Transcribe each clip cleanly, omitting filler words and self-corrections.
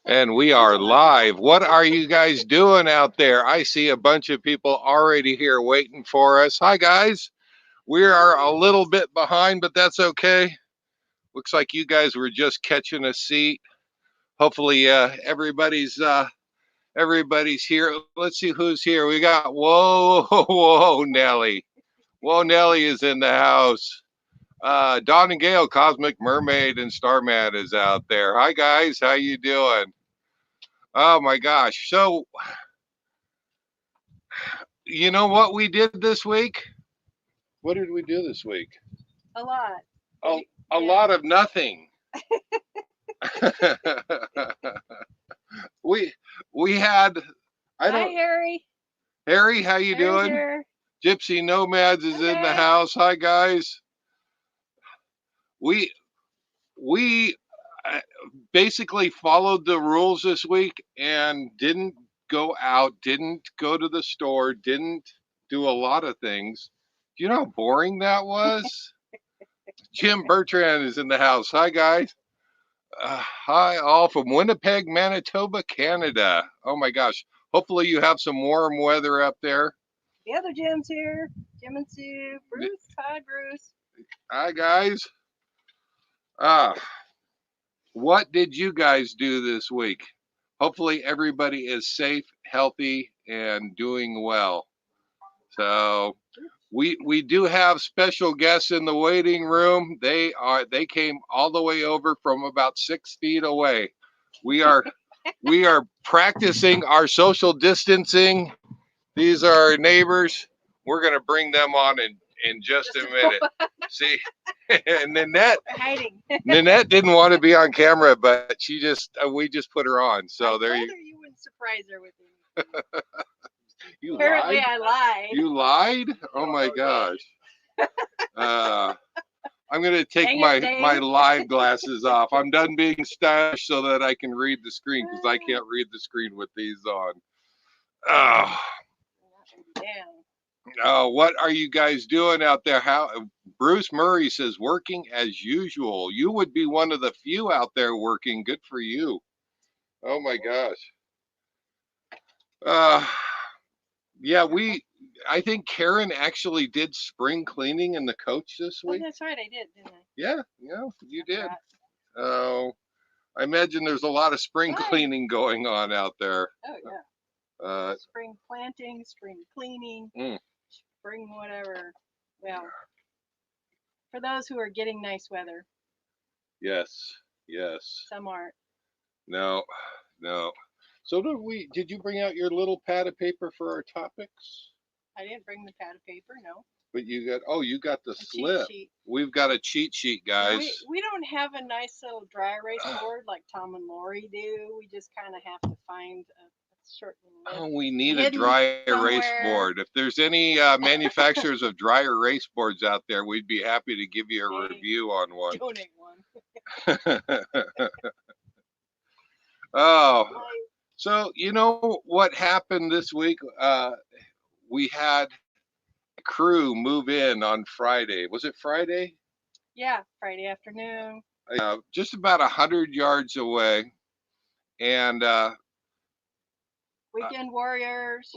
And we are live. What are you guys doing out there? I see a bunch of people already here waiting for us. Hi, guys. We are a little bit behind, but that's okay. Looks like you guys were just catching a seat. Hopefully, everybody's here. Let's see who's here. We got whoa, Nelly. Whoa, Nelly is in the house. Dawn and Gale, Cosmic Mermaid, and Starman is out there. Hi, guys. How you doing? Oh my gosh. So, you know what we did this week? What did we do this week? A lot. A lot of nothing. we had Hi, Harry. Harry, how you doing? Here. Gypsy Nomads is in the house. Hi guys. We basically followed the rules this week and didn't go out, didn't go to the store, didn't do a lot of things. Do you know how boring that was? Jim Bertrand is in the house. Hi, guys. Hi, all from Winnipeg, Manitoba, Canada. Oh, my gosh. Hopefully you have some warm weather up there. The other Jim's here. Jim and Sue. Bruce. Hi, Bruce. Hi, guys. What did you guys do this week? Hopefully everybody is safe, healthy, and doing well. So we do have special guests in the waiting room. They came all the way over from about 6 feet away. We are practicing our social distancing. These are our neighbors. We're gonna bring them on in just a minute. See, and Nanette didn't want to be on camera, but we just put her on. So there you wouldn't surprise her with anything. You Apparently lied? I lied. You lied? Oh my gosh. I'm going to take my live glasses off. I'm done being stylish so that I can read the screen because I can't read the screen with these on. What are you guys doing out there? Bruce Murray says working as usual. You would be one of the few out there working. Good for you. Oh my gosh. Yeah, I think Karen actually did spring cleaning in the coach this week. Oh, that's right, I did, didn't I? Yeah, you did. Oh, I imagine there's a lot of spring cleaning going on out there. Oh, yeah. Spring planting, spring cleaning, spring whatever. Well, for those who are getting nice weather. Yes. Some aren't. No. So did you bring out your little pad of paper for our topics? I didn't bring the pad of paper, no. But you got the slip. We've got a cheat sheet, guys. We don't have a nice little dry erase board like Tom and Lori do. We just kind of have to find a certain we need a dry erase board. If there's any manufacturers of dry erase boards out there, we'd be happy to give you a review on one. Donate one. Oh. So, you know what happened this week? We had a crew move in on Friday. Was it Friday? Yeah, Friday afternoon. Just about 100 yards away. And Weekend warriors.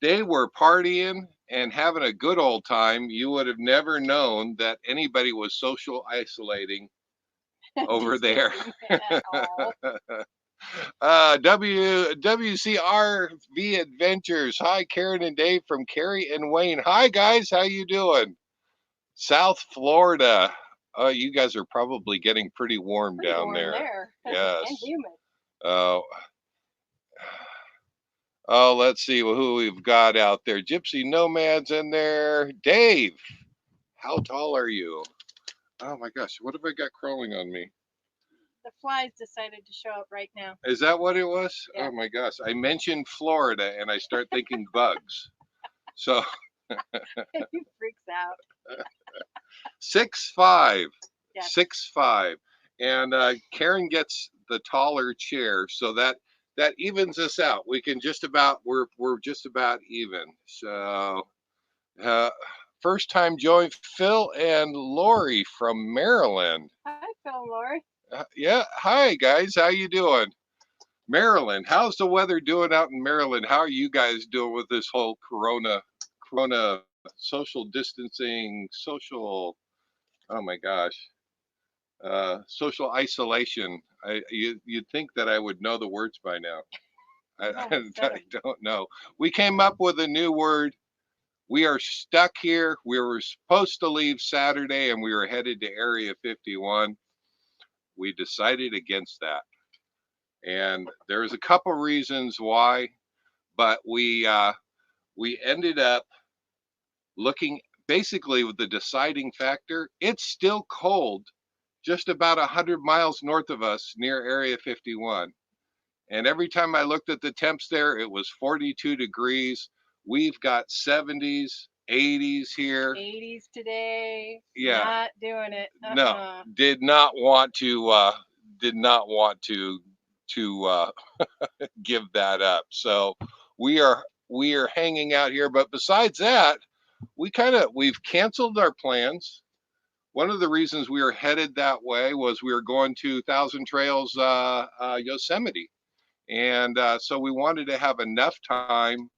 They were partying and having a good old time. You would have never known that anybody was social isolating over there. WCRV Adventures. Hi, Karen and Dave from Carrie and Wayne. Hi, guys. How you doing? South Florida. Oh, you guys are probably getting pretty warm down there. Yes. And humid. Oh, let's see who we've got out there. Gypsy Nomads in there. Dave, how tall are you? Oh my gosh, what have I got crawling on me? The flies decided to show up right now. Is that what it was? Yeah. Oh my gosh, I mentioned Florida and I start thinking bugs. So He freaks out. 6'5". Yes. 6'5". And Karen gets the taller chair, so that evens us out. We can we're just about even. So first time join Phil and Lori from Maryland. Hi, Phil and Lori. Yeah. Hi guys, how you doing? Maryland, how's the weather doing out in Maryland? How are you guys doing with this whole corona social distancing, social, oh my gosh, social isolation? You'd think that I would know the words by now. I don't know. We came up with a new word. We are stuck here. We were supposed to leave Saturday and we were headed to Area 51. We decided against that. And there's a couple reasons why, but we ended up looking basically with the deciding factor. It's still cold just about 100 miles north of us near Area 51. And every time I looked at the temps there, it was 42 degrees. We've got 70s, 80s here. 80s today. Yeah. Not doing it. No, did not want to give that up. So we are hanging out here. But besides that, we've canceled our plans. One of the reasons we were headed that way was we were going to Thousand Trails Yosemite, and so we wanted to have enough time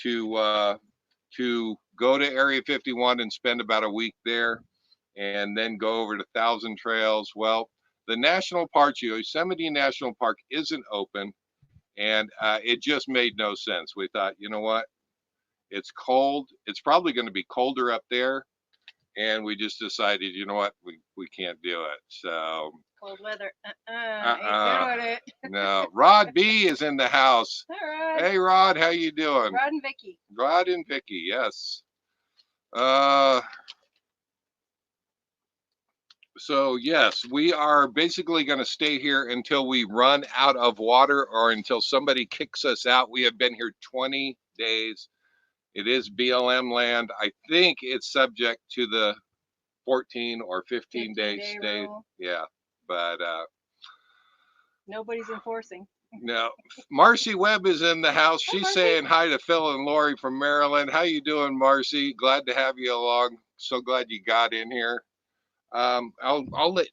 to go to Area 51 and spend about a week there, and then go over to Thousand Trails. Well, the national park, Yosemite National Park, isn't open, and it just made no sense. We thought, you know what? It's cold. It's probably going to be colder up there, and we just decided, you know what? We can't do it. So cold weather. Ain't doing it. No. Rod B is in the house. All right. Hey, Rod, how you doing? Rod and Vicky. Rod and Vicky, yes. So yes, we are basically going to stay here until we run out of water or until somebody kicks us out. We have been here 20 days. It is BLM land. I think it's subject to the 14 or 15 day stay. Rule. Yeah, but nobody's enforcing. No. Marcy Webb is in the house. She's saying hi to Phil and Lori from Maryland. How you doing, Marcy? Glad to have you along. So glad you got in here. I'll let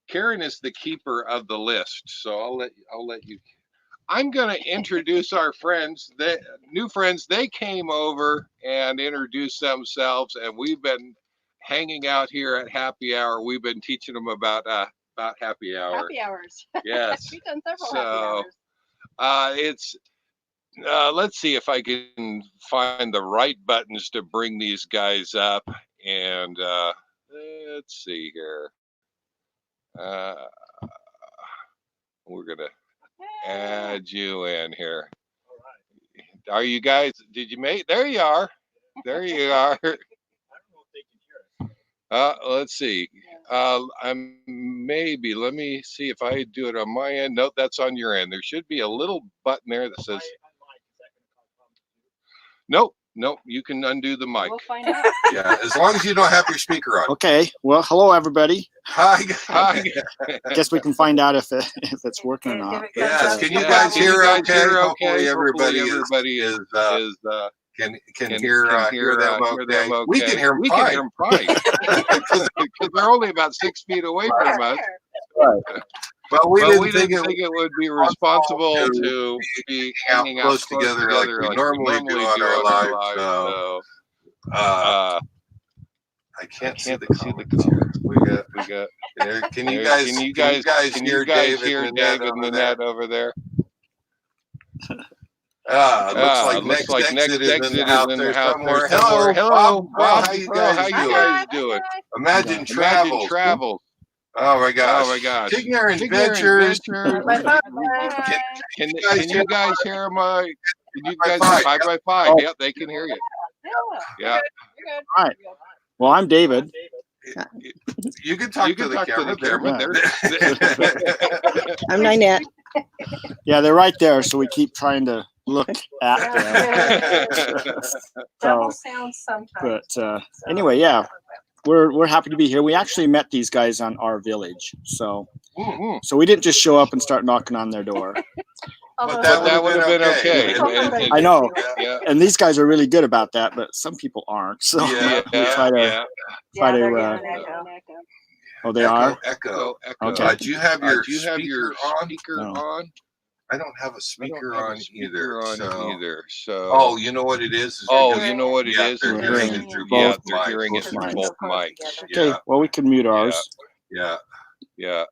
Karen is the keeper of the list, so I'll let you. I'm going to introduce our friends, the new friends. They came over and introduced themselves, and we've been hanging out here at happy hour. We've been teaching them about happy hour. Happy hours. Yes. We've done several happy hours. It's let's see if I can find the right buttons to bring these guys up, and let's see here. We're gonna add you in here. Are you guys? Did you make? There you are. There you are. Let's see. I'm maybe. Let me see if I do it on my end. Nope, that's on your end. There should be a little button there that says. Nope. You can undo the mic. We'll find out. Yeah, as long as you don't have your speaker on. Okay. Well, hello everybody. Hi. I guess we can find out if it's working or not. Yes. Can you guys hear okay? Hopefully everybody is can hear them okay. We can hear them fine. Because they're only about 6 feet away from us. Right. But we didn't think it would be responsible to be hanging out close together like we normally do on our lives. So, I can't see the comments here. We got. Can you guys hear David and Nanette over there? Looks like next exit is in the house somewhere. Hello, Bob. How you guys doing? Imagine travel. Oh my gosh. Tigner Adventures. Can you guys hear them? Can you guys 5x5? Oh. Yep, they can hear you. Yeah. All right. Well, I'm David. You can talk to the camera. I'm Nanette. Yeah, they're right there, so we keep trying to look at them. Double sounds sometimes. But anyway, yeah. We're happy to be here. We actually met these guys on our village, so we didn't just show up and start knocking on their door. But that would have been okay. I know, and these guys are really good about that, but some people aren't. So we try to. Oh, they are? Echo. Okay. Do you have your Do you have your speaker No. on? I don't have a speaker on either. So. Oh, you know what it is? Oh, you know what it yeah, is? they're We're hearing hearing it through Yeah, both they're hearing it mics. through mics. both mics. Okay, Yeah. well, we can mute ours. Yeah. Yeah.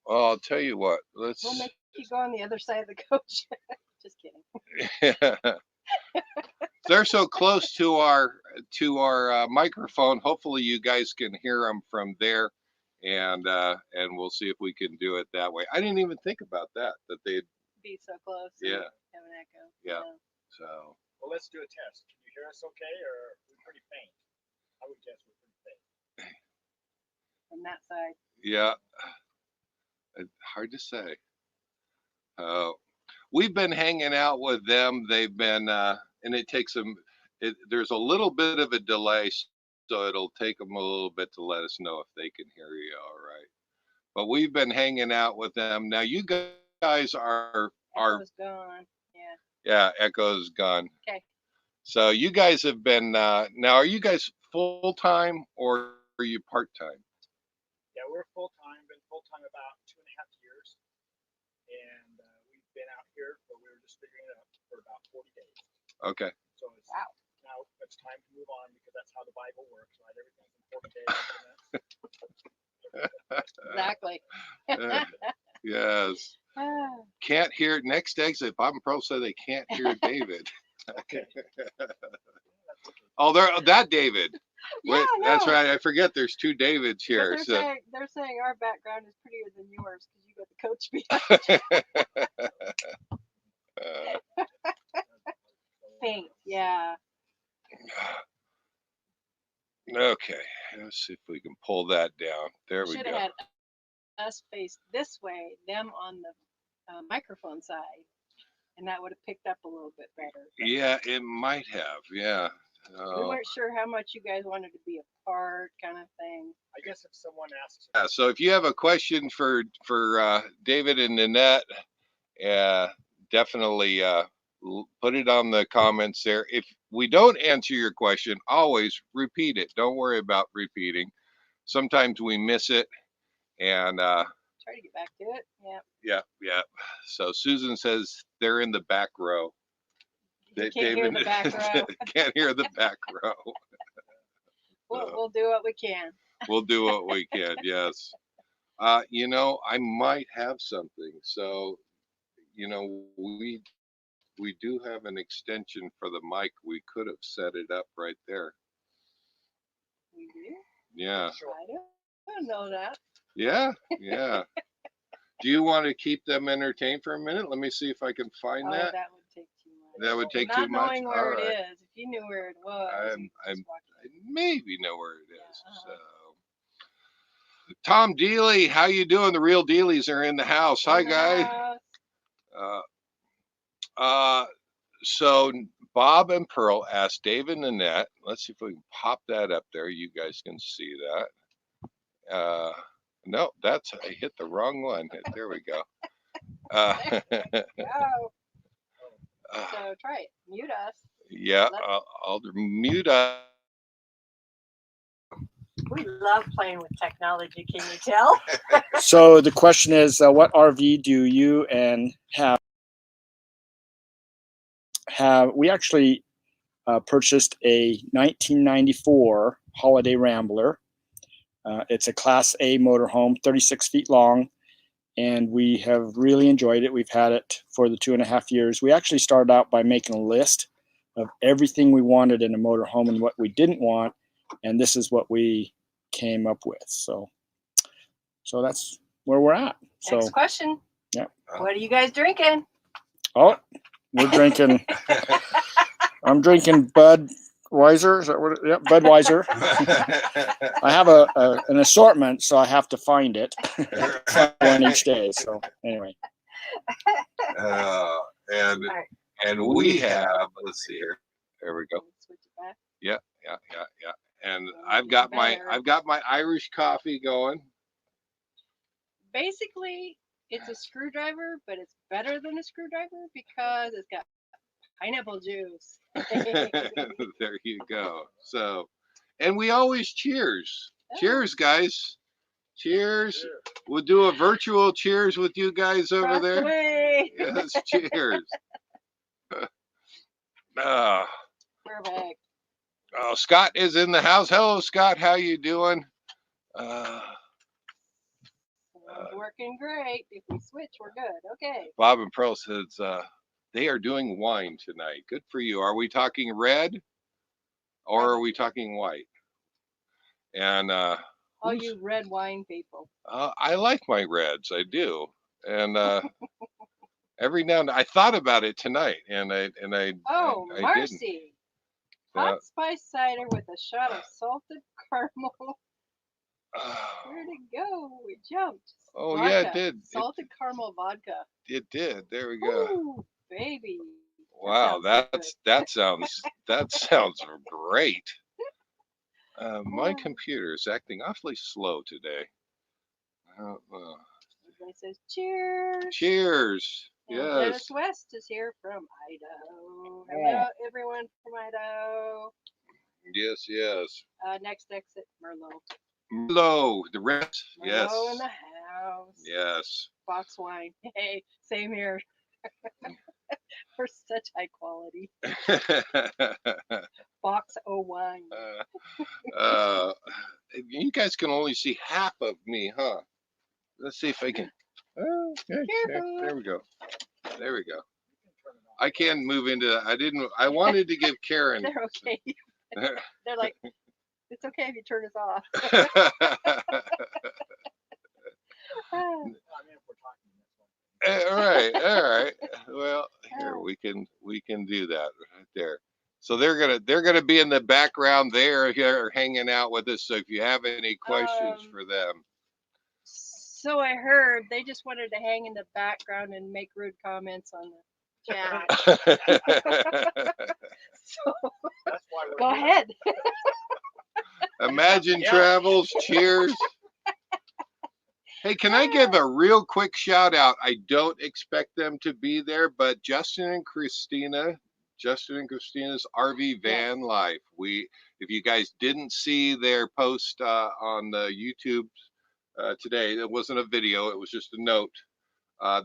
Well, I'll tell you what. Let's. We'll make you go on the other side of the coach. Just kidding. They're so close to our microphone. Hopefully, you guys can hear them from there, and we'll see if we can do it that way. I didn't even think about that they'd Be so close. Yeah. Have an echo. Yeah. So. Well, let's do a test. Can you hear us okay, or are we pretty faint? I would guess we're pretty faint. From that side. Yeah. Hard to say. We've been hanging out with them. They've been, and it takes them. There's a little bit of a delay, so it'll take them a little bit to let us know if they can hear you all right. But we've been hanging out with them. Now you guys are Echo's gone. Yeah. Yeah, Echo's gone. Okay. So you guys have been now. Are you guys full time or are you part time? Yeah, we're full time. Been full time about 2.5 years, and we've been out here, but we were just figuring it out for about 40 days. Okay. So it's, now it's time to move on because that's how the Bible works, right? Everything's in 40 days. Exactly. Yes. Can't hear next exit. Bob and Pearl said they can't hear David. Okay. Oh, that David. Yeah, Wait, no. that's right. I forget there's two Davids here. But So. they're saying our background is prettier than yours because you got the coach behind. Paint, yeah. Okay, let's see if we can pull that down. There we Should go. have had us face this way, them on the microphone side, and that would have picked up a little bit better. Yeah, it might have. Yeah. We weren't sure how much you guys wanted to be apart, kind of thing. I guess if someone asks. Yeah, so if you have a question for David and Nanette, definitely put it on the comments there. If we don't answer your question, always repeat it. Don't worry about repeating. Sometimes we miss it, and try to get back to it. yeah. So Susan says they're in the back row. You can't hear the back row. Can't hear the back row. We'll do what we can. We'll do what we can. Yes. I might have something. So, we do have an extension for the mic. We could have set it up right there. We do? Yeah. I don't know that. Yeah. Do you want to keep them entertained for a minute? Let me see if I can find that. That would take too much. That would take Not too much. knowing where it is. If you knew where it was, I maybe know where it is. Yeah, So, Tom Dealey, how you doing? The real Dealeys are in the house. Hi, guys. So Bob and Pearl asked Dave and Nanette. Let's see if we can pop that up there. You guys can see that. No, I hit the wrong one. There we go. So try it. Mute us. Yeah, I'll mute us. We love playing with technology, can you tell? So the question is, what RV do you and have? We actually purchased a 1994 Holiday Rambler. It's a Class A motorhome, 36 feet long, and we have really enjoyed it. We've had it for the 2.5 years. We actually started out by making a list of everything we wanted in a motorhome and what we didn't want, and this is what we came up with. So that's where we're at. Next question. Yeah. What are you guys drinking? Oh, we're drinking. I'm drinking Budweiser. Is that what? Yeah, Budweiser. I have an assortment, so I have to find it. One each day. So anyway. And we have. Let's see here. There we go. Switch it back. Yeah. And I've got my Irish coffee going. Basically, it's a screwdriver, but it's better than a screwdriver because it's got pineapple juice. There you go. So, and we always cheers. Cheers, guys. Cheers. We'll do a virtual cheers with you guys over Across the there. way. Yes, cheers. Uh, Perfect. oh, Scott is in the house. Hello, Scott. How you doing? Sounds working great. If we switch, we're good. Okay. Bob and Pearl says they are doing wine tonight. Good for you. Are we talking red or are we talking white? And All you red wine people. I like my reds. I do. And every now and then, I thought about it tonight, and I Oh, I didn't. Marcy. Hot spice cider with a shot of salted caramel. Where'd it go? It jumped. Oh Vodka. yeah, it did. Salted caramel vodka. It did. There we go. Ooh, baby. Wow, That that sounds great. My computer is acting awfully slow today. Everybody says cheers. Cheers. And Yes. Dennis West is here from Idaho. Hello, everyone from Idaho. Yes, yes. Next exit, Merlot. Merlot, the rest. Yes. Merlot in the house. Yes. Box wine. Hey, same here. For such high quality. Box o wine. You guys can only see half of me, huh? Let's see if I can. Oh, okay. There we go. There we go. I can move into. I wanted to give Karen. They're okay. They're like, it's okay if you turn us off. All right. Well, here we can do that right there. So they're gonna be in the background there here hanging out with us. So if you have any questions for them. So I heard they just wanted to hang in the background and make rude comments on the chat. So go ahead. Imagine Travels, cheers. Hey, can I give a real quick shout out? I don't expect them to be there, but Justin and Christina's RV van life. If you guys didn't see their post on the YouTube today, it wasn't a video, it was just a note.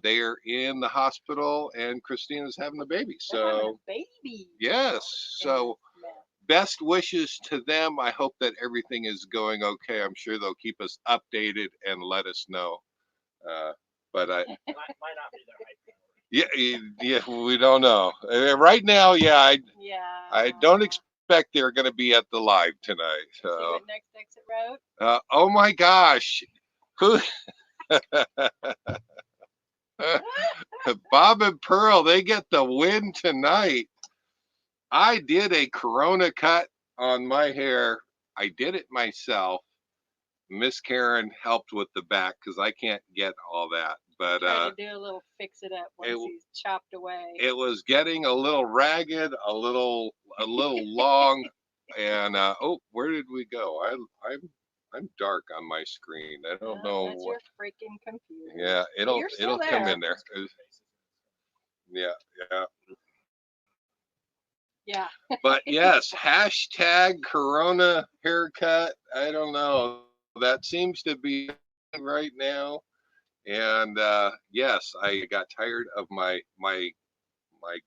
They are in the hospital and Christina's having a baby. So baby. Yes. So best wishes to them. I hope that everything is going okay. I'm sure they'll keep us updated and let us know. But I might not be there right now. Yeah, we don't know. Right now, I don't expect they're going to be at the live tonight. See what next exit road? Oh my gosh. Who? Bob and Pearl, they get the win tonight. I did a Corona cut on my hair. I did it myself. Miss Karen helped with the back because I can't get all that. But try to do a little fix it up once he's chopped away. It was getting a little ragged, a little long, and where did we go? I'm dark on my screen. I don't know. That's your freaking computer. Yeah, it'll come in there. Yeah. But yes, hashtag Corona haircut. I don't know. That seems to be right now. And yes, I got tired of my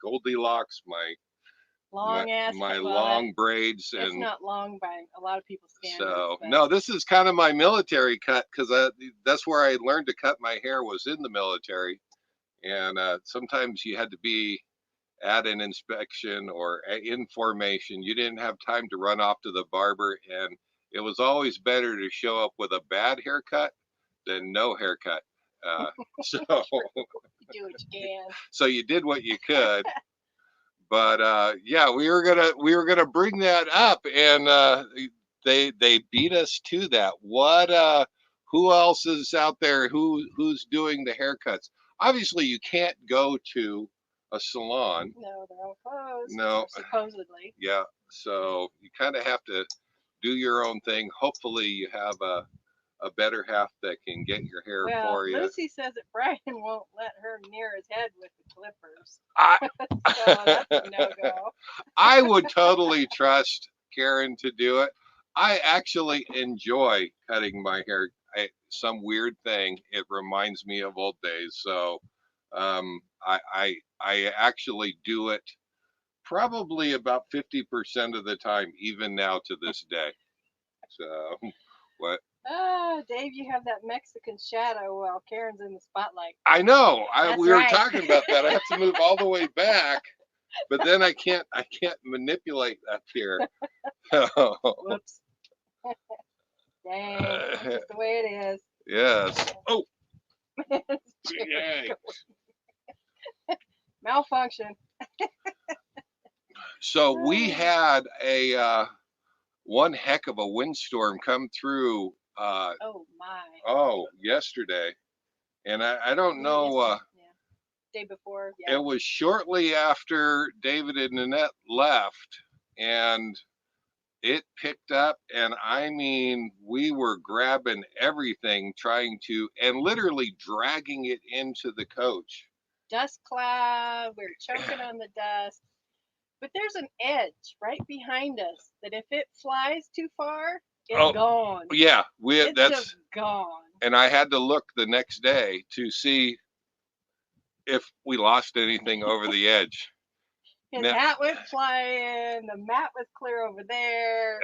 Goldilocks, my long braids. It's not long by a lot of people's standards. So no, this is kind of my military cut because that's where I learned to cut my hair was in the military. And sometimes you had to be at an inspection or in formation. You didn't have time to run off to the barber, and it was always better to show up with a bad haircut than no haircut. So you do what you can. So you did what you could. But yeah, we were gonna bring that up, and they beat us to that. What? Who else is out there? Who's doing the haircuts? Obviously, you can't go to a salon. No, they're all closed. No, supposedly. Yeah, so you kind of have to do your own thing. Hopefully, you have a better half that can get your hair for you. Lucy says that Brian won't let her near his head with the clippers. So that's a no-go. I would totally trust Karen to do it. I actually enjoy cutting my hair. Some weird thing. It reminds me of old days. So I actually do it probably about 50% of the time, even now to this day. So what? Oh, Dave, you have that Mexican shadow while Karen's in the spotlight. I know. That's We were right. talking about that. I have to move all the way back, but then I can't manipulate up here. Whoops. Dang, that's just the way it is. Yes. Oh. Yay. Malfunction. So we had a one heck of a windstorm come through. Oh my. Yesterday, and I don't know. Yeah. Day before. Yeah. It was shortly after David and Nanette left, and it picked up, and I mean, we were grabbing everything, trying to, and literally dragging it into the coach. Dust cloud. We're choking on the dust. But there's an edge right behind us that if it flies too far, it's gone. Yeah, It's that's just gone. And I had to look the next day to see if we lost anything over the edge. His Now- hat went flying. The mat was clear over there.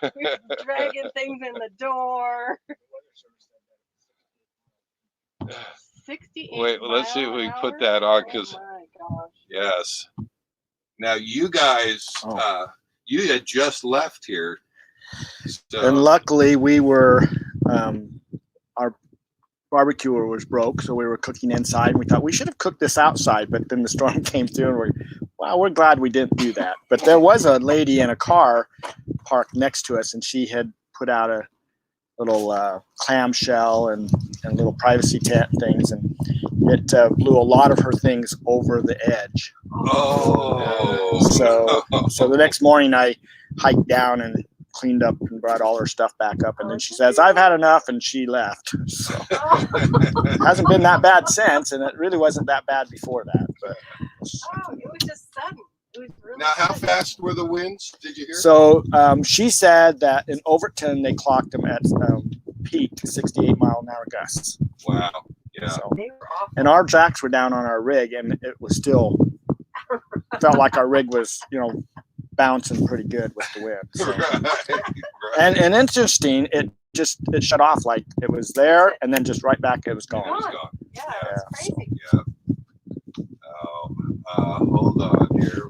We were dragging things in the door. 68 Wait, let's see if we mile put an that hour? on, because Oh my gosh. yes. Now you guys, you had just left here, so And luckily we were, our barbecuer was broke, so we were cooking inside. And we thought we should have cooked this outside, but then the storm came through, and we're glad we didn't do that. But there was a lady in a car parked next to us, and she had put out a little clamshell and little privacy tent things, and it blew a lot of her things over the edge. Oh, So the next morning I hiked down and cleaned up and brought all her stuff back up, and then she says, "I've had enough," and she left. So it hasn't been that bad since, and it really wasn't that bad before that. But Oh, it was just sudden. It was really Now, how sudden. fast were the winds? Did you hear? so she said that in Overton they clocked them at peak 68-mile-an-hour gusts. Wow. Yeah. So, They were awful. and our jacks were down on our rig, and it was still felt like our rig was, bouncing pretty good with the wind. So. Right. And interesting, it shut off, like it was there, and then just right back it was It was gone. gone. Yeah, Yeah, it's crazy. Yeah. Oh, hold on here.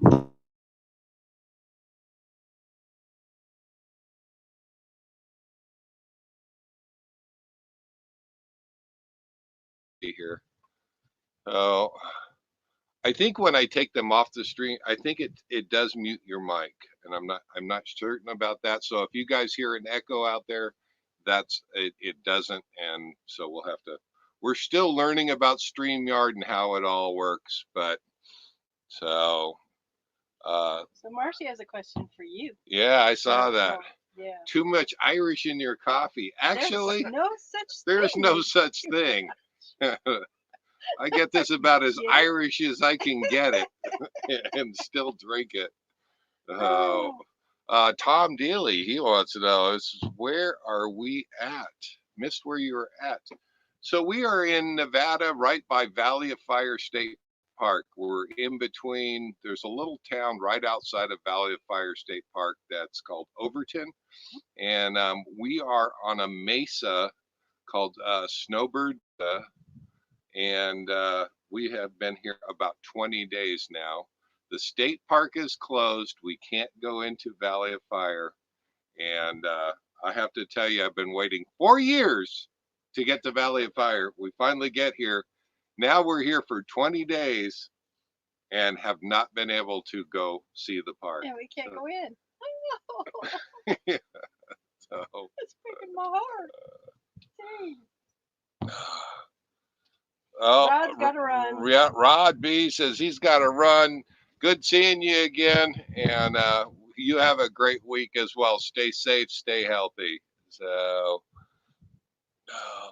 Here. Oh, I think when I take them off the stream, I think it does mute your mic, and I'm not certain about that. So if you guys hear an echo out there, that's it doesn't, and so we're still learning about StreamYard and how it all works, but so So Marcy has a question for you. yeah, I saw that. Yeah. Too much Irish in your coffee. Actually, there's no such there's thing. no such thing. I get this about as Yeah. Irish as I can get it and still drink it. Oh, Tom Daly, he wants to know where are we at? Missed where you were at. So we are in Nevada, right by Valley of Fire State Park. We're in between. There's a little town right outside of Valley of Fire State Park that's called Overton, and we are on a mesa called Snowbird. And we have been here about 20 days now. The state park is closed. We can't go into Valley of Fire. And I have to tell you, I've been waiting 4 years to get to Valley of Fire. We finally get here. Now we're here for 20 days and have not been able to go see the park. And we can't go in. I know. Yeah, so. It's breaking my heart. Dang. Oh, Rod's gotta run. Rod B says he's got to run. Good seeing you again, and you have a great week as well. Stay safe, stay healthy. So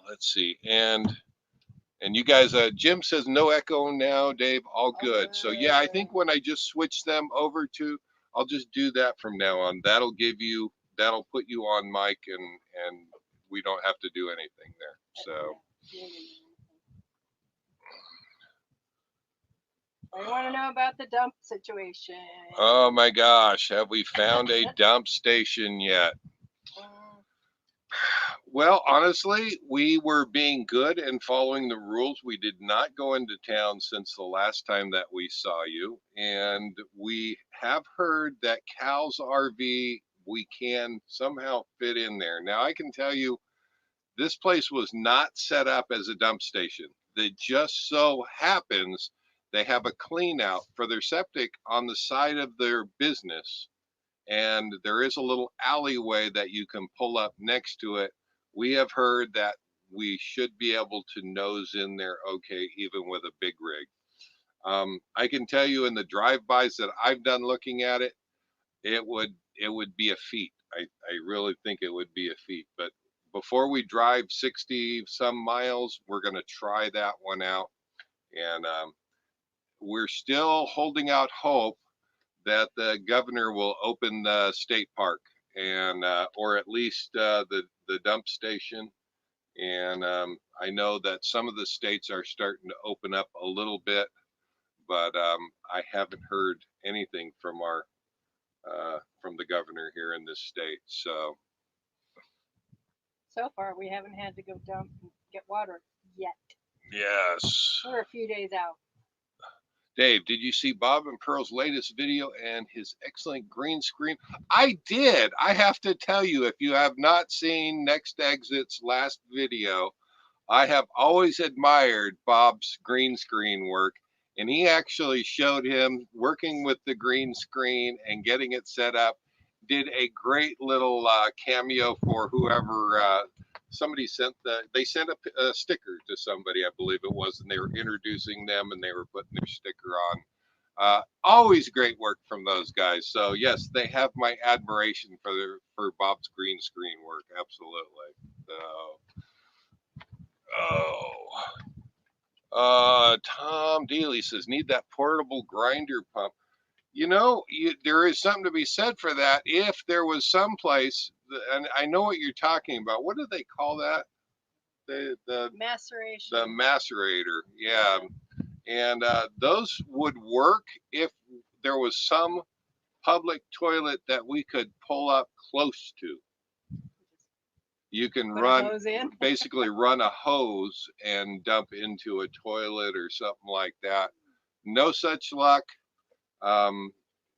let's see, and you guys, Jim says no echo now. Dave, all good. So yeah, I think when I just switch them over to, I'll just do that from now on. That'll give you that'll put you on mic, and we don't have to do anything there. So. I want to know about the dump situation. Oh my gosh, have we found a dump station yet? Well, honestly, we were being good and following the rules. We did not go into town since the last time that we saw you. And we have heard that Cal's RV, we can somehow fit in there. Now, I can tell you, this place was not set up as a dump station. It just so happens they have a clean out for their septic on the side of their business. And there is a little alleyway that you can pull up next to it. We have heard that we should be able to nose in there okay, even with a big rig. I can tell you in the drive-bys that I've done looking at it, it would be a feat. I really think it would be a feat. But before we drive 60 some miles, we're going to try that one out. And we're still holding out hope that the governor will open the state park, and or at least the dump station. And I know that some of the states are starting to open up a little bit, but I haven't heard anything from our from the governor here in this state. So far, we haven't had to go dump and get water yet. yes. We're a few days out. Dave, did you see Bob and Pearl's latest video and his excellent green screen? I did. I have to tell you, if you have not seen Next Exit's last video, I have always admired Bob's green screen work, and he actually showed him working with the green screen and getting it set up. Did a great little cameo for whoever somebody sent they sent a sticker to somebody, I believe it was, and they were introducing them and they were putting their sticker on. Always great work from those guys. So yes, they have my admiration for Bob's green screen work. Absolutely. Tom Dealey says, need that portable grinder pump. You know, there is something to be said for that. If there was some place, and I know what you're talking about. What do they call that? The maceration. The macerator, yeah. And those would work if there was some public toilet that we could pull up close to. You can basically run a hose and dump into a toilet or something like that. No such luck.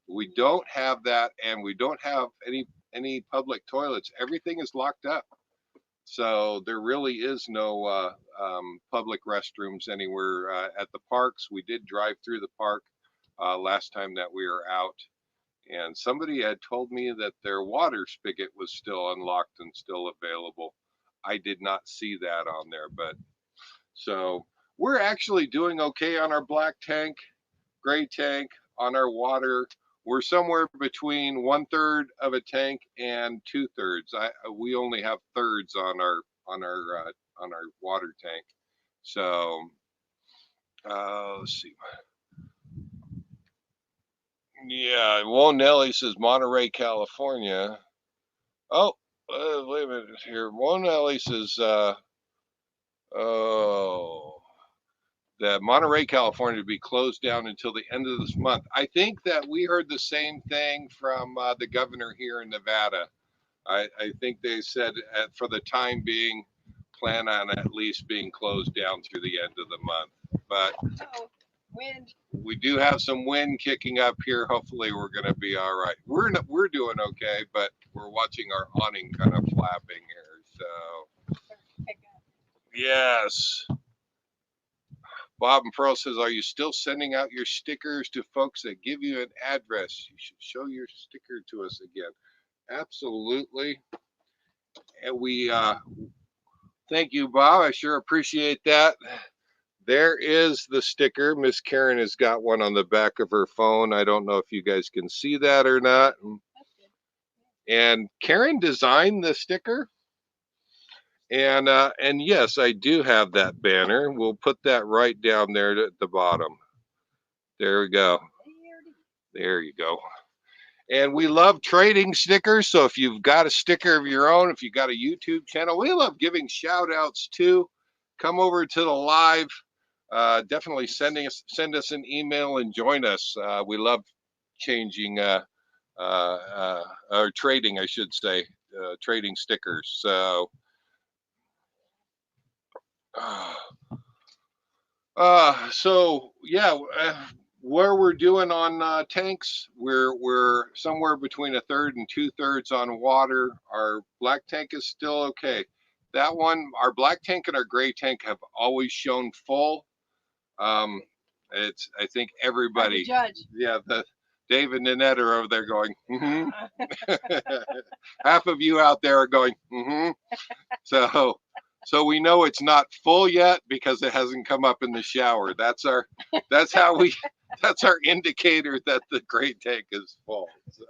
We don't have that, and we don't have any public toilets. Everything is locked up. So there really is no public restrooms anywhere at the parks. We did drive through the park last time that we were out, and somebody had told me that their water spigot was still unlocked and still available. I did not see that on there, but so we're actually doing okay on our black tank, gray tank, on our water. We're somewhere between 1/3 of a tank and 2/3. We only have thirds on our water tank. So let's see. Yeah, Won Nelly says Monterey, California. Oh, wait a minute here. Won Nelly says that Monterey, California, to be closed down until the end of this month. I think that we heard the same thing from the governor here in Nevada. I think they said for the time being, plan on at least being closed down through the end of the month. But wind. We do have some wind kicking up here. Hopefully we're going to be all right. We're doing okay, but we're watching our awning kind of flapping here. So yes. Bob and Pearl says, are you still sending out your stickers to folks that give you an address? You should show your sticker to us again. Absolutely. And we thank you, Bob. I sure appreciate that. There is the sticker. Miss Karen has got one on the back of her phone. I don't know if you guys can see that or not. And Karen designed the sticker. And yes, I do have that banner. We'll put that right down there at the bottom. There we go. There you go. And we love trading stickers. So if you've got a sticker of your own, if you've got a YouTube channel, we love giving shout outs too. Come over to the live. Definitely send us an email and join us. We love changing or trading, I should say, trading stickers. So so yeah, where we're doing on tanks, we're somewhere between a third and 2/3 on water. Our black tank is still okay. That one, our black tank and our gray tank have always shown full. It's, I think everybody, Judge. yeah, Dave and Nanette are over there going, mm-hmm. Half of you out there are going, mm-hmm. So we know it's not full yet because it hasn't come up in the shower. That's our indicator that the gray tank is full. So.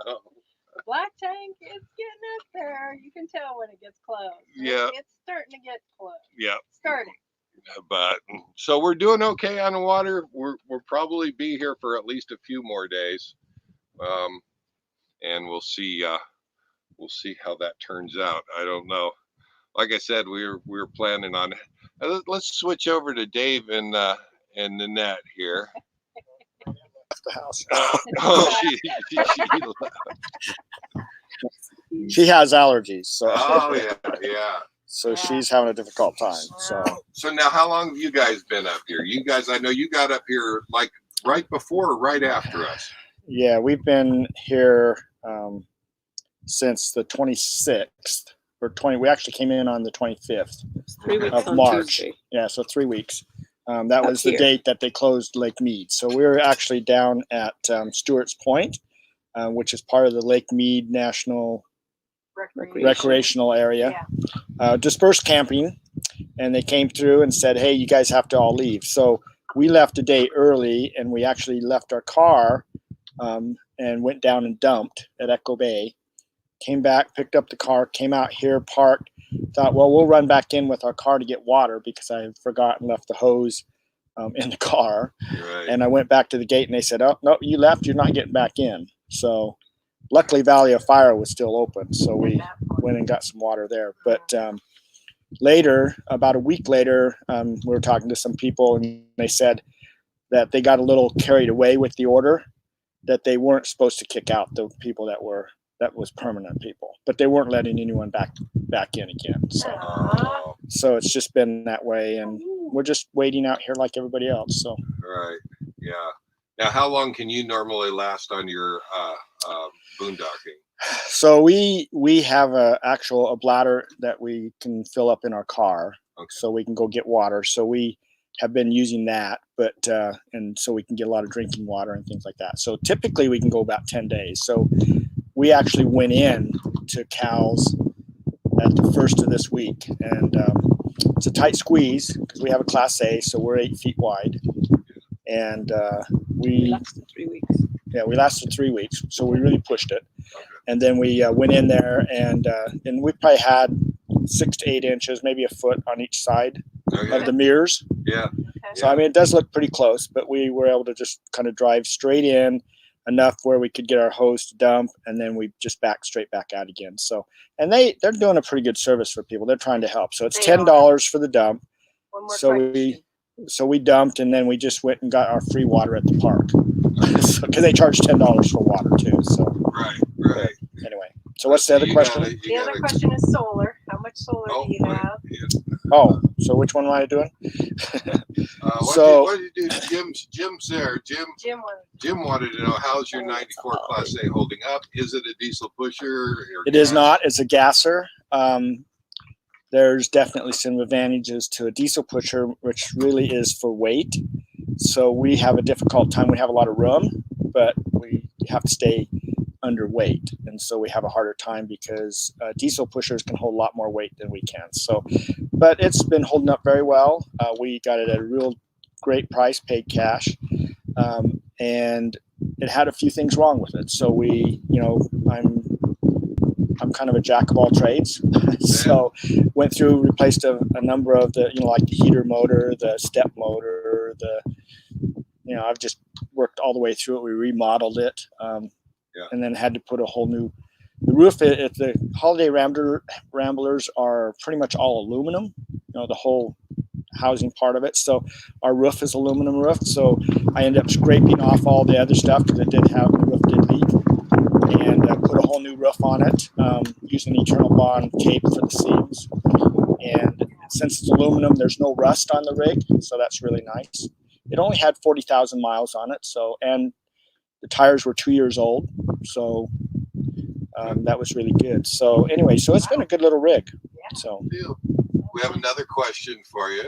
Black tank is getting up there. You can tell when it gets close. Yeah. It's starting to get close. Yeah. Starting. But so we're doing okay on the water. We'll probably be here for at least a few more days. And we'll see how that turns out. I don't know. Like I said, we were planning on. Let's switch over to Dave and Nanette here. The house. Oh, She has allergies, so Oh yeah. so she's having a difficult time. So now, how long have you guys been up here? You guys, I know you got up here like right before or right after us. Yeah, we've been here since the 26th or 20. We actually came in on the 25th 3 weeks of on March. Tuesday. Yeah, so 3 weeks. That was the here. date that they closed Lake Mead. So we were actually down at Stewart's Point, which is part of the Lake Mead National Recreational Area. Yeah. Dispersed camping, and they came through and said, hey, you guys have to all leave. So we left a day early, and we actually left our car and went down and dumped at Echo Bay. Came back, picked up the car, came out here, parked, thought, well, we'll run back in with our car to get water because I had forgotten, left the hose in the car. Right. And I went back to the gate and they said, oh, no, you left, you're not getting back in. So luckily Valley of Fire was still open. So we went and got some water there. But later, about a week later, we were talking to some people and they said that they got a little carried away with the order, that they weren't supposed to kick out the people that was permanent people, but they weren't letting anyone back in again. So it's just been that way, and we're just waiting out here like everybody else. So Right. Yeah. Now, how long can you normally last on your boondocking? So we have a bladder that we can fill up in our car, so we can go get water. So we have been using that, but and so we can get a lot of drinking water and things like that. So typically we can go about 10 days. So we actually went in to Cal's at the first of this week, and it's a tight squeeze because we have a Class A, so we're 8 feet wide, and we lasted 3 weeks. Yeah, we lasted 3 weeks, so we really pushed it. And then we went in there, and we probably had 6 to 8 inches, maybe a foot on each side of the mirrors. Yeah. So I mean, it does look pretty close, but we were able to just kind of drive straight in enough where we could get our hose to dump, and then we just back straight back out again. So, and they're doing a pretty good service for people. They're trying to help. So it's $10 for the dump. So we dumped, and then we just went and got our free water at the park because they charge $10 for water too. So right. Anyway, so what's the other question? The other question is solar. How much solar do you have? Oh, so which one am I doing? What did you do? Jim's there. Jim wanted wanted to know, how's your 94 Class A holding up? Is it a diesel pusher? It is not. It's a gasser. There's definitely some advantages to a diesel pusher, which really is for weight. So we have a difficult time. We have a lot of room, but we have to stay underweight, and so we have a harder time because diesel pushers can hold a lot more weight than we can. So, but it's been holding up very well. We got it at a real great price, paid cash, and it had a few things wrong with it. So I'm kind of a jack of all trades. So went through, replaced a number of the, like the heater motor, the step motor, I've just worked all the way through it. We remodeled it. and then had to put a whole new. The roof, if the Holiday Ramblers are pretty much all aluminum, the whole housing part of it. So our roof is aluminum roof. So I ended up scraping off all the other stuff because the roof did leak, and put a whole new roof on it using Eternal Bond tape for the seams. And since it's aluminum, there's no rust on the rig, so that's really nice. It only had 40,000 miles on it, and the tires were 2 years old, so that was really good. So anyway, so it's been a good little rig. So we have another question for you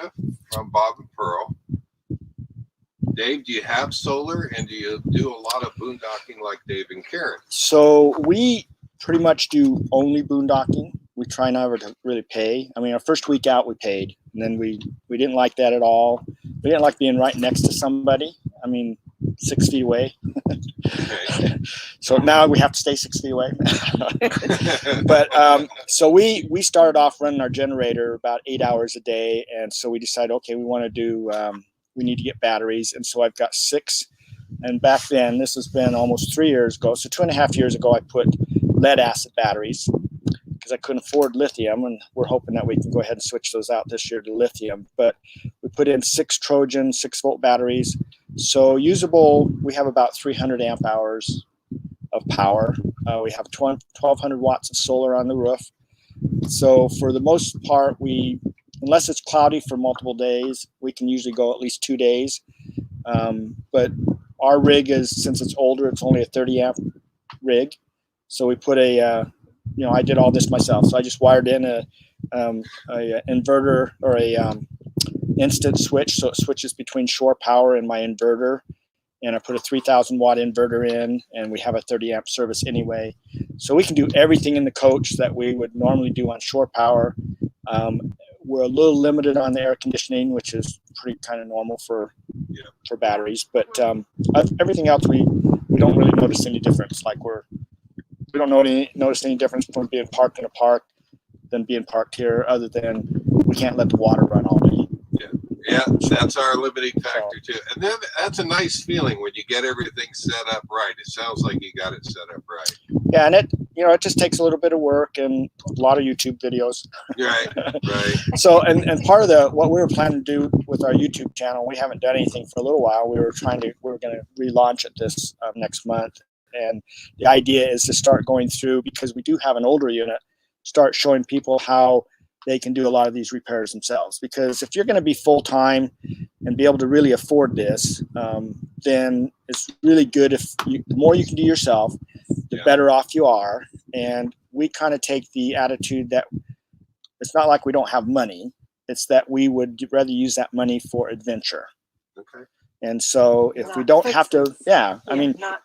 from Bob and Pearl. Dave, do you have solar, and do you do a lot of boondocking like Dave and Karen? So we pretty much do only boondocking. We try never to really pay. I mean, our first week out we paid, and then we didn't like that at all. We didn't like being right next to somebody. I mean, 6 feet away. Okay. So now we have to stay 6 feet away. But so we started off running our generator about 8 hours a day, and so we decided, okay, we want to do. We need to get batteries, and so I've got 6. And back then, this has been almost 3 years ago. So 2.5 years ago, I put lead acid batteries because I couldn't afford lithium, and we're hoping that we can go ahead and switch those out this year to lithium. But we put in 6 Trojan 6-volt batteries. So usable, we have about 300 amp hours of power. We have 1,200 watts of solar on the roof. So for the most part, unless it's cloudy for multiple days, we can usually go at least 2 days. But our rig since it's older, it's only a 30 amp rig. So we put I did all this myself. So I just wired in a inverter or a instant switch. So it switches between shore power and my inverter. And I put a 3,000 watt inverter in, and we have a 30 amp service anyway. So we can do everything in the coach that we would normally do on shore power. We're a little limited on the air conditioning, which is pretty kind of normal for batteries. But everything else, we don't really notice any difference. Like we don't notice any difference from being parked in a park than being parked here, other than we can't let the water run all day. Yeah, that's our limiting factor too. And then that's a nice feeling when you get everything set up right. It sounds like you got it set up right. Yeah, and it just takes a little bit of work and a lot of YouTube videos. Right. So and part of what we were planning to do with our YouTube channel, we haven't done anything for a little while. We were going to relaunch it this next month, and the idea is to start going through, because we do have an older unit, start showing people how they can do a lot of these repairs themselves. Because if you're going to be full-time and be able to really afford this, then it's really good the more you can do yourself, the better off you are. And we kind of take the attitude that it's not like we don't have money. It's that we would rather use that money for adventure. Okay. And so if we don't have to,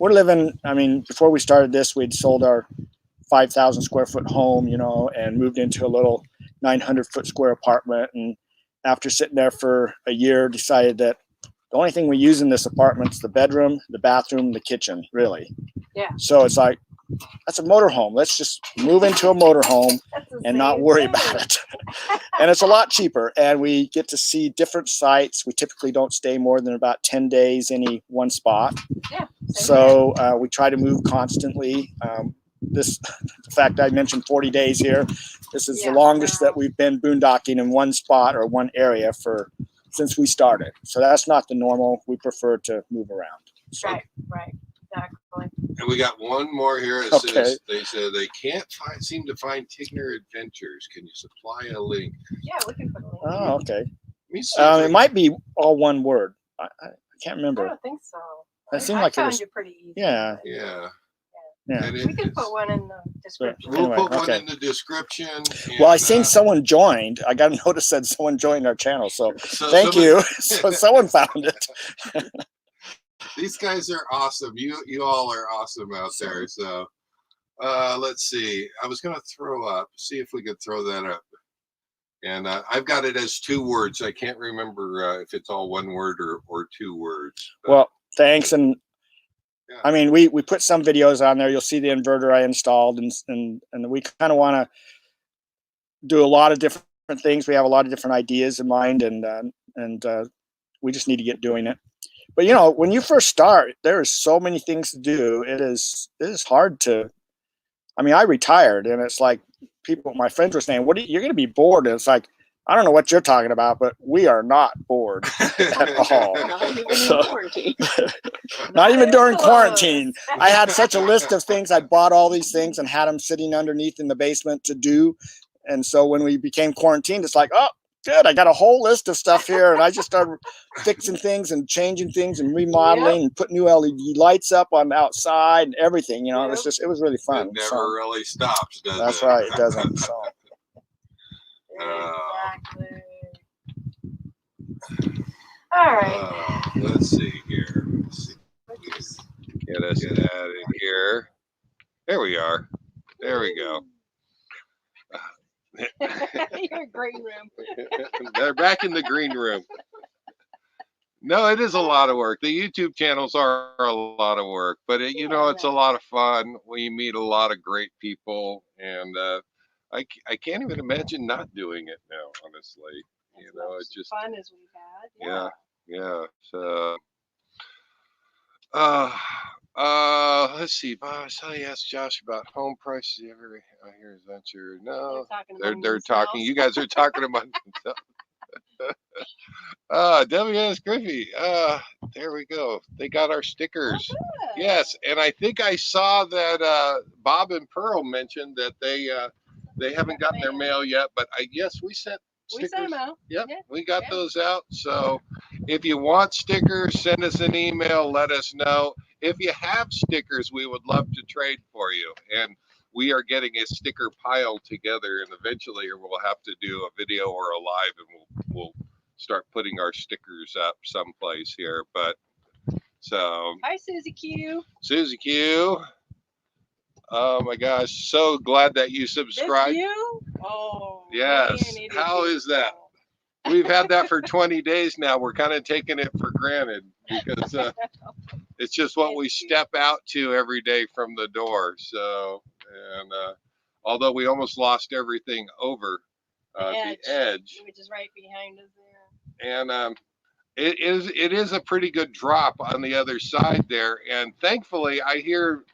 we're living, before we started this, we'd sold our 5,000 square foot home, and moved into a little 900 foot square apartment. And after sitting there for a year, decided that the only thing we use in this apartment is the bedroom, the bathroom, the kitchen, really. Yeah. So it's like, that's a motorhome. Let's just move into a motorhome and not worry about it. And it's a lot cheaper. And we get to see different sites. We typically don't stay more than about 10 days any one spot. Yeah. So we try to move constantly. The fact I mentioned 40 days here, this is the longest that we've been boondocking in one spot or one area since we started. So that's not the normal. We prefer to move around. So. Right, exactly. And we got one more here. It says, they said they can't seem to find Tigner Adventures. Can you supply a link? Yeah, we can put a link. Oh, okay. It might be all one word. I can't remember. I don't think so. That seemed I like found it was. it pretty easy. Yeah. Yeah. Yeah. We can put one in the description. We'll Anyway, put one okay. in the description. And, Well, I seen someone joined. I got a notice that someone joined our channel. So thank you. So someone found it. These guys are awesome. You all are awesome out there. So let's see. I was going to see if we could throw that up. And I've got it as 2 words. I can't remember if it's all one word or 2 words. Well, thanks. And we put some videos on there. You'll see the inverter I installed, and we kind of want to do a lot of different things. We have a lot of different ideas in mind, and we just need to get doing it. But you know, when you first start, there is so many things to do. It is hard to. I mean, I retired, and it's like my friends were saying, "What? You're going to be bored?" And it's like, I don't know what you're talking about, but we are not bored at all. Not even So- in quarantine. Not even during close. quarantine. I had such a list of things. I bought all these things and had them sitting underneath in the basement to do. And so when we became quarantined, it's like, oh, good. I got a whole list of stuff here. And I just started fixing things and changing things and remodeling and put new LED lights up on the outside and everything. You know, it was really fun. It never So, really stops, does that's it? right. It doesn't. So. Exactly. All right. Let's see here. Get us that in here. There we are. There we go. Your green room. They're back in the green room. No, it is a lot of work. The YouTube channels are a lot of work, but you know, it's a lot of fun. We meet a lot of great people, and I can't even imagine not doing it now, honestly. You know, it's just fun as we've had. yeah. So, let's see. I saw you asked Josh about home prices. I hear his answer. No, they're talking. You guys are talking about themselves. WS Griffey. There we go. They got our stickers. Yes, and I think I saw that Bob and Pearl mentioned that they haven't gotten their mail yet, but yes, we sent stickers. We sent them out. Yep, we got those out. So if you want stickers, send us an email, let us know. If you have stickers, we would love to trade for you. And we are getting a sticker pile together, and eventually we'll have to do a video or a live, and we'll start putting our stickers up someplace here. But so hi, Susie Q. Susie Q. Oh my gosh, so glad that you subscribed. This you? Oh yes. Man, how is that? We've had that for 20 days now. We're kind of taking it for granted because it's just what we step out to every day from the door. So, and although we almost lost everything over the edge, which is right behind us there. And it is a pretty good drop on the other side there. And thankfully, I hear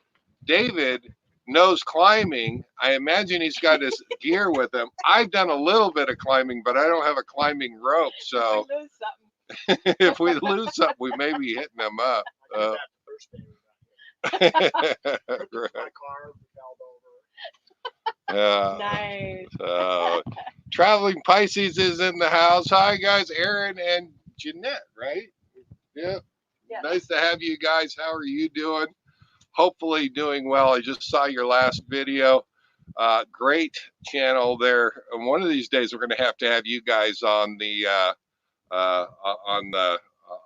David knows climbing. I imagine he's got his gear with him. I've done a little bit of climbing, but I don't have a climbing rope. So if we lose something, we may be hitting them up. Nice. Traveling Pisces is in the house. Hi guys, Aaron and Jeanette, right? Yeah. Nice to have you guys. How are you doing? Hopefully doing well. I just saw your last video. Great channel there. And one of these days we're going to have you guys on the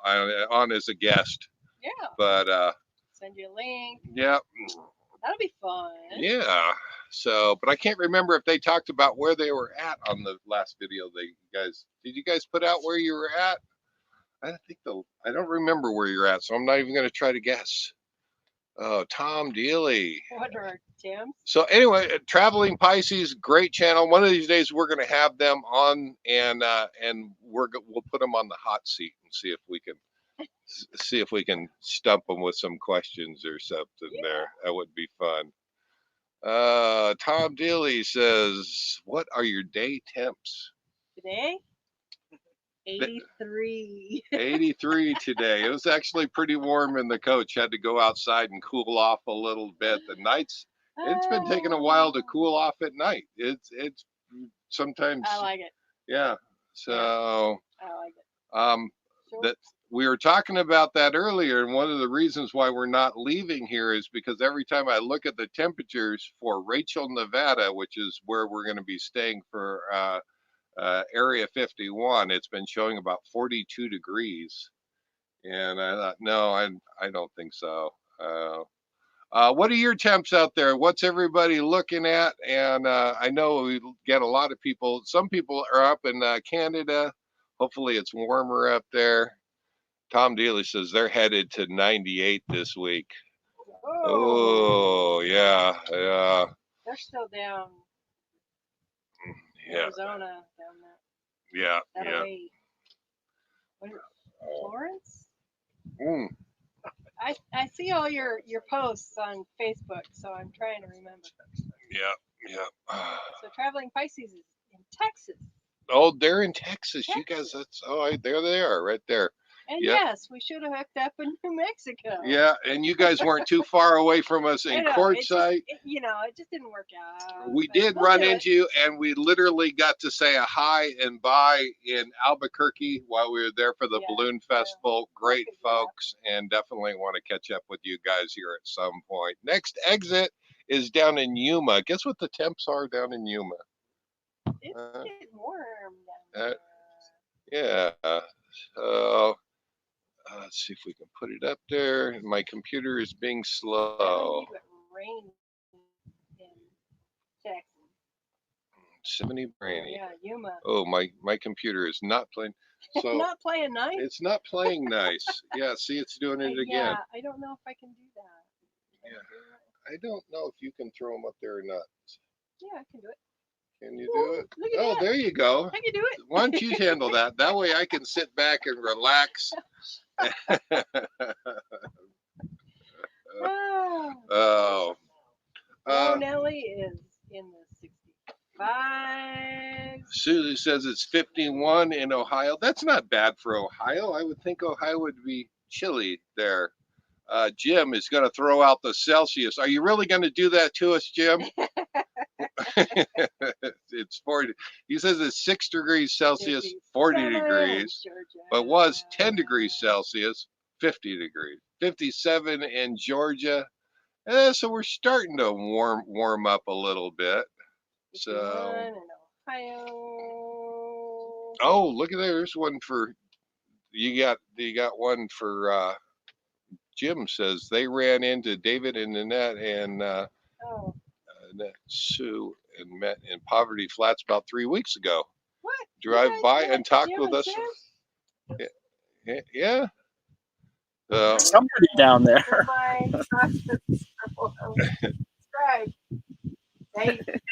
on as a guest. Yeah. But send you a link. Yeah. That'll be fun. Yeah. So, but I can't remember if they talked about where they were at on the last video. Did you guys put out where you were at? I don't remember where you're at, so I'm not even going to try to guess. Oh, Tom Dealey. What are Tim? So anyway, Traveling Pisces, great channel. One of these days we're going to have them on, and we'll put them on the hot seat and see if we can stump them with some questions or something there. That would be fun. Tom Dealey says, what are your day temps? Today? 83. 83 today. It was actually pretty warm in the coach. Had to go outside and cool off a little bit. The nights, it's been taking a while to cool off at night. It's sometimes. I like it. Yeah. So. I like it. That we were talking about that earlier, and one of the reasons why we're not leaving here is because every time I look at the temperatures for Rachel, Nevada, which is where we're going to be staying for Area 51, it's been showing about 42 degrees. And I thought, no, I don't think so. What are your temps out there? What's everybody looking at? And I know we get a lot of people. Some people are up in Canada. Hopefully it's warmer up there. Tom Dealey says they're headed to 98 this week. Oh yeah. They're still down. Yeah. Arizona down there. Yeah. That away. Florence? Mm. I see all your posts on Facebook, so I'm trying to remember. Yeah. So traveling Pisces is in Texas. Oh, they're in Texas. You guys, Texas. there they are, right there. And Yep. yes, we should have hooked up in New Mexico. Yeah, and you guys weren't too far away from us in Quartzsite. It just didn't work out. We but did we'll run do it. into you, and we literally got to say a hi and bye in Albuquerque while we were there for the Yeah, balloon yeah. festival. Great Good, yeah. folks, and definitely want to catch up with you guys here at some point. Next exit is down in Yuma. Guess what the temps are down in Yuma? It's getting warm down uh, there. Yeah. So let's see if we can put it up there. My computer is being slow. Rain in Texas. 70 brainy. Yeah, Yuma. Oh, my computer is not playing. So Not playing nice. it's not playing nice. Yeah, see, it's doing it again. Yeah, I don't know if I can do that. Yeah. I don't know if you can throw them up there or not. Yeah, I can do it. Can you do it? Look at Oh, that. there you go. I can do it. Why don't you handle that? That way I can sit back and relax. Oh. Nelly is in the 65. Susie says it's 51 in Ohio. That's not bad for Ohio. I would think Ohio would be chilly there. Jim is going to throw out the Celsius. Are you really going to do that to us, Jim? It's 40. He says it's 6 degrees Celsius, 40 degrees, but was 10 degrees Celsius, 50 degrees, 57 in Georgia. So we're starting to warm up a little bit. So, oh, look at there. There's one for you got one for Jim says they ran into David and Annette and Annette Sue and met in Poverty Flats about 3 weeks ago. What? Drive by and talk with us. Yeah. Somebody down there.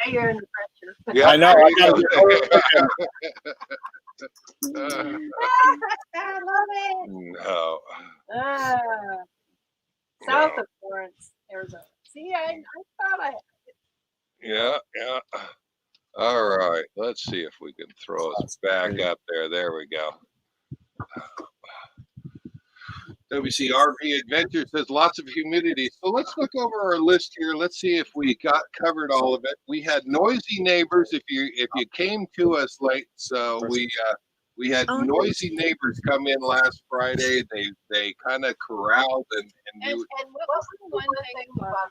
You're in the pressure. Yeah, I know. I gotta I love it. No. South of Florence, Arizona. See, I thought I. Yeah. All right. Let's see if we can throw us back up there. There we go. WC RV Adventure says lots of humidity. So let's look over our list here. Let's see if we got covered all of it. We had noisy neighbors. If you came to us late, so we had noisy neighbors come in last Friday. They kind of corralled and what was the one thing about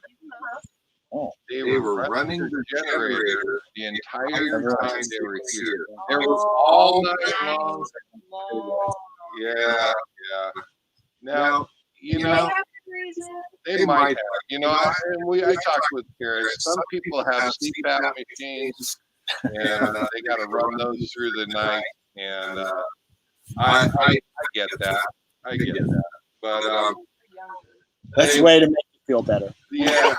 they were running the generator the entire time they were here. There was all night long. Yeah. Now, they might have. I talked with parents. Some people have CPAP machines, and they got to run those through the night. And I get that. But that's a way to make you feel better. Yeah.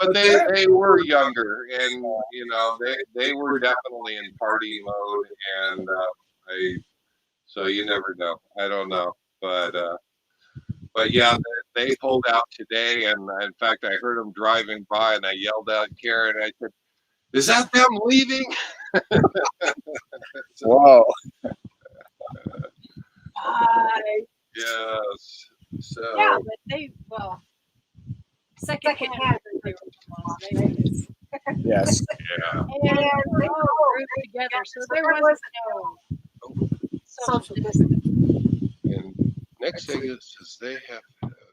But they were younger, and they were definitely in party mode, and so you never know. I don't know. But yeah, they pulled out today, and in fact, I heard them driving by, and I yelled out at Karen. I said, "Is that them leaving?" Whoa! Yes. So. Yeah, but second hand. Yes. Yeah. And they all grouped together, so there wasn't no social distance. And next thing is they have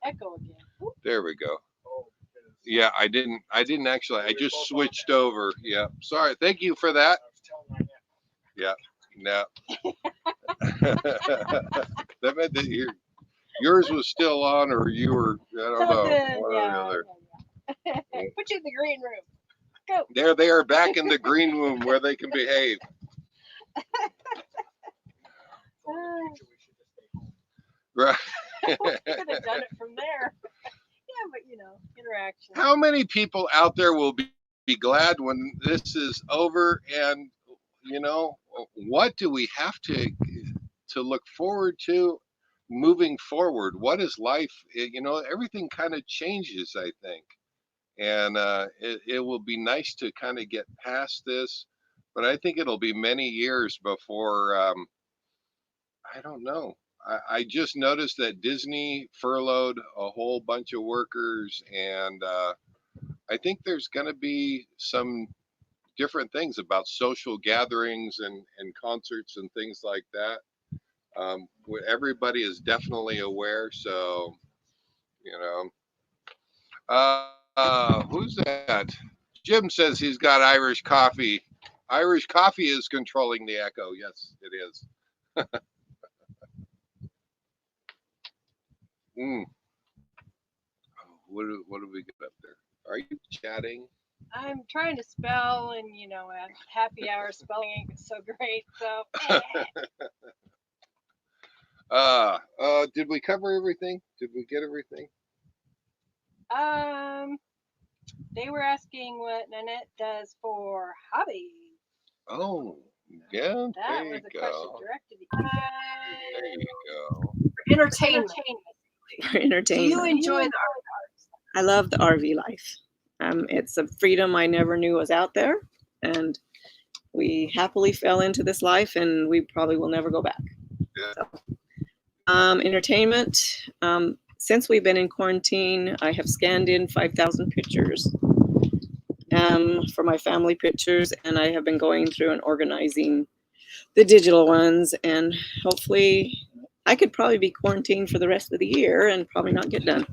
Echo again. There we go. Yeah, I didn't actually. I just switched over. Yeah, sorry. Thank you for that. Yeah, no. That meant that yours was still on, or you were. I don't know. One or the other. Put you in the green room. Go. There they are, back in the green room where they can behave. Right. Could have done it from there. Yeah, but interaction. How many people out there will be glad when this is over? And what do we have to look forward to? moving forward, what is life? Everything kind of changes, I think. And it will be nice to kind of get past this, but I think it'll be many years before, I don't know. I just noticed that Disney furloughed a whole bunch of workers, and I think there's going to be some different things about social gatherings and concerts and things like that. Where everybody is definitely aware. So, you know, who's that? Jim says he's got Irish coffee. Irish coffee is controlling the echo. Yes, it is. Mm. What do we get up there? Are you chatting? I'm trying to spell, and at happy hour spelling ain't so great. So. Did we cover everything? Did we get everything? They were asking what Nanette does for hobbies. Oh, yeah. That There was you a question go. directed to you. There you go. Entertainment. For entertainment. Do you enjoy the I love the RV life. It's a freedom I never knew was out there, and we happily fell into this life, and we probably will never go back. Yeah. So, entertainment. Since we've been in quarantine, I have scanned in 5,000 pictures for my family pictures, and I have been going through and organizing the digital ones, and hopefully I could probably be quarantined for the rest of the year and probably not get done.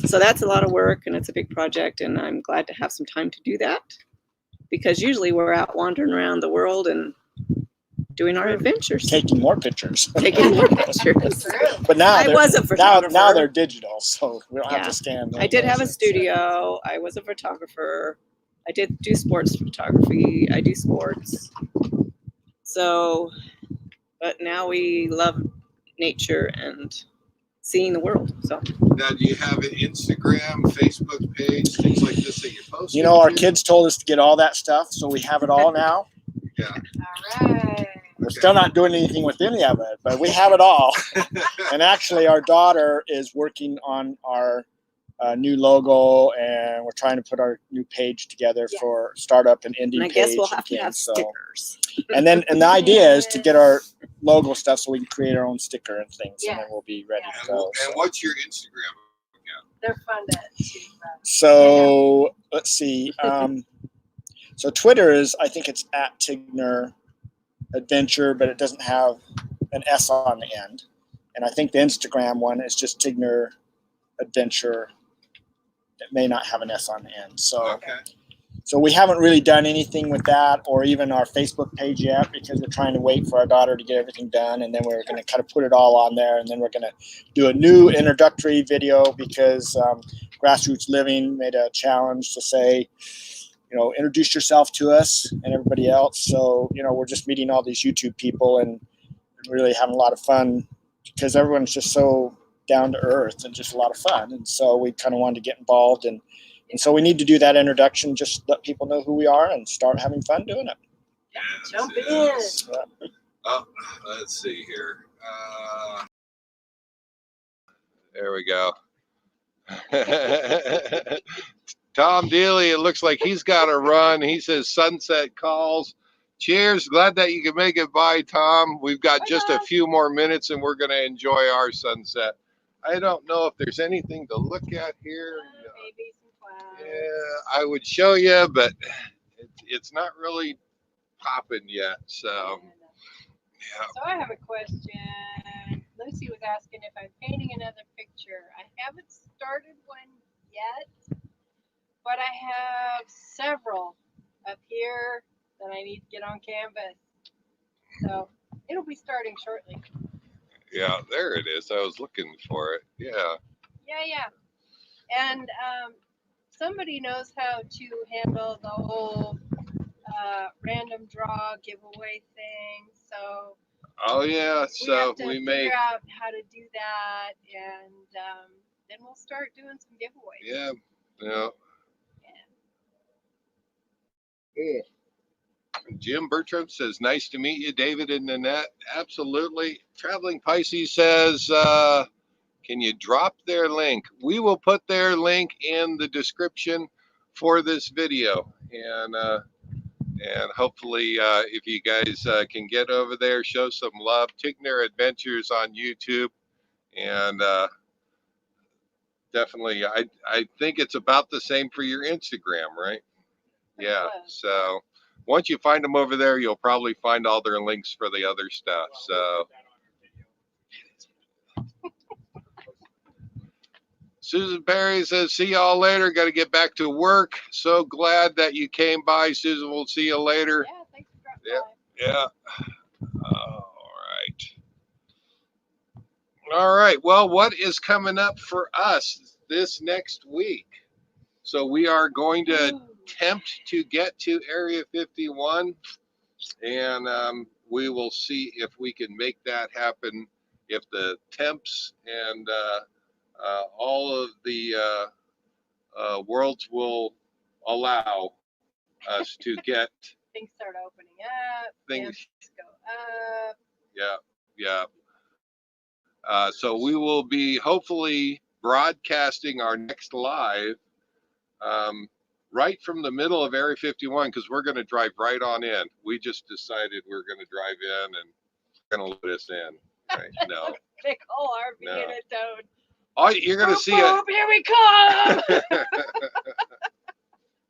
So that's a lot of work, and it's a big project, and I'm glad to have some time to do that, because usually we're out wandering around the world and doing our adventures. Taking more pictures. Taking more pictures. But now I was a photographer. Now they're digital, so we don't have Yeah. to scan them. I did have a studio. I was a photographer. I did do sports photography. I do sports. So, but now we love nature and seeing the world. So Now, do you have an Instagram, Facebook page, things like this that you post? You know, our kids told us to get all that stuff, so we have it all now. Yeah. All right. We're still not doing anything with any of it, but we have it all. And actually, our daughter is working on our new logo, and we're trying to put our new page together for startup and ending and I page. guess we'll have to and have so, stickers. and the idea is to get our logo stuff so we can create our own sticker and things, and then we'll be ready to go. And what's your Instagram account? They're fun to So let's see. So Twitter is, I think it's at Tigner Adventure, but it doesn't have an S on the end. And I think the Instagram one is just Tigner Adventure. It may not have an S on the end. So, so we haven't really done anything with that, or even our Facebook page yet, because we're trying to wait for our daughter to get everything done, and then we're going to kind of put it all on there, and then we're going to do a new introductory video, because Grassroots Living made a challenge to say, introduce yourself to us and everybody else. So, we're just meeting all these YouTube people and really having a lot of fun, because everyone's just so down to earth and just a lot of fun. And so we kind of wanted to get involved, and so we need to do that introduction, just let people know who we are and start having fun doing it. Jump in. Oh, let's see here. There we go. Tom Dealey, it looks like he's got to run. He says sunset calls. Cheers. Glad that you can make it by, Tom. We've got just a few more minutes, and we're going to enjoy our sunset. I don't know if there's anything to look at here. maybe some clouds. Yeah, I would show you, but it's not really popping yet. So, yeah. So I have a question. Lucy was asking if I'm painting another picture. I haven't started one yet, but I have several up here that I need to get on canvas. So it'll be starting shortly. Yeah, there it is. I was looking for it. Yeah. Yeah. And somebody knows how to handle the whole random draw giveaway thing. So Oh yeah. we have So to we may. figure out how to do that, and then we'll start doing some giveaways. Yeah. Yeah. Yeah. Jim Bertram says, nice to meet you, David and Nanette. Absolutely. Traveling Pisces says, can you drop their link? We will put their link in the description for this video. And hopefully, if you guys can get over there, show some love, Tigner Adventures on YouTube. And definitely, I think it's about the same for your Instagram, right? Yeah. So once you find them over there, you'll probably find all their links for the other stuff. So Susan Perry says, see y'all later. Got to get back to work. So glad that you came by, Susan. We'll see you later. Yeah, thanks for dropping by. Yeah. All right. All right. Well, what is coming up for us this next week? So we are going to attempt to get to Area 51, and we will see if we can make that happen, if the temps and all of the worlds will allow us to get Things start opening up. things. Go up. Yeah. So we will be hopefully broadcasting our next live right from the middle of Area 51, because we're going to drive right on in. We just decided we're going to drive in and going to load us in. Right? No. Big whole RV No. in a toad. Oh, you're going to see it. Boop, here we come.